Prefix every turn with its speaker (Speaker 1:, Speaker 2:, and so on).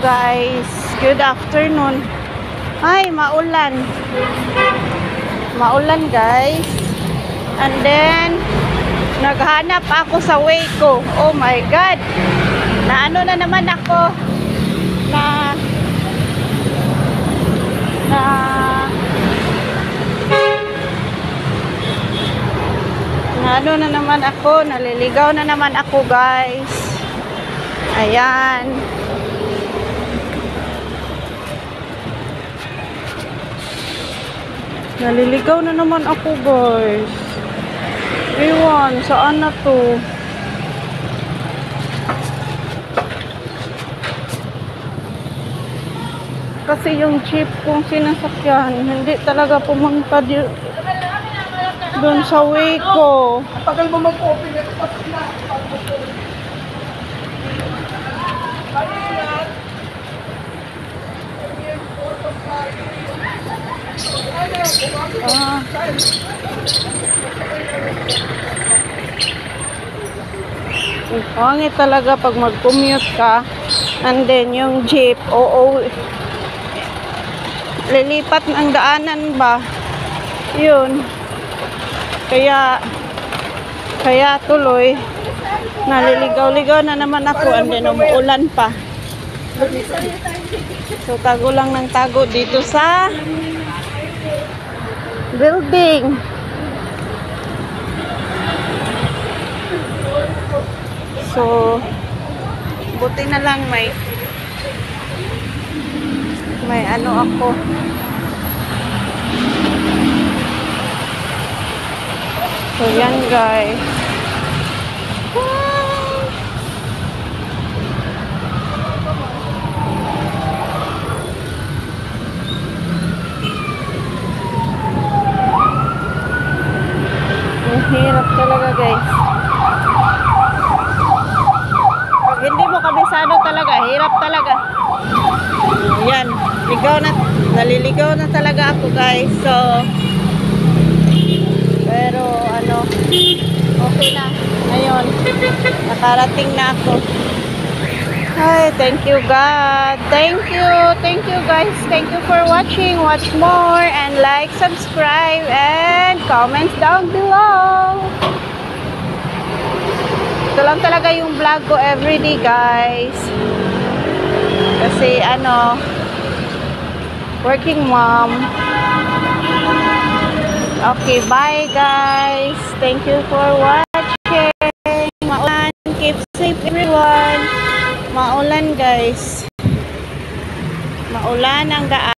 Speaker 1: guys, good afternoon. Ay, maulan. Maulan guys. And then naghanap ako sa way ko. Oh my god. Na ano na naman ako na ano na naman ako, naliligaw na naman ako guys. Ayan. Naliligaw na naman ako guys. Ewan, saan na to? Kasi yung jeep kong sinasakyan, hindi talaga pumunta doon sa way ko.
Speaker 2: Tagal mo mag-open ito.
Speaker 1: Pangit talaga pag mag-commute ka and then yung jeep, lilipat ng daanan ba? Yun. Kaya tuloy naliligaw-ligaw na naman ako and then umuulan pa. So tago lang ng tago dito sa building. So buti na lang may ano ako. So yan guys. Ang hirap talaga guys. Pag hindi mo kabisado talaga, hirap talaga. Yan, naliligaw na talaga ako guys. So pero ano, okay na. Ngayon, nakarating na ako. Hi, thank you God. Thank you guys. Thank you for watching. Watch more and like, subscribe and comments down below. Ito lang talaga yung vlog ko everyday guys. Kasi ano, working mom. Okay, bye guys. Thank you for watching. Maulan, keep safe everyone. Maulan guys. Maulan ang daan.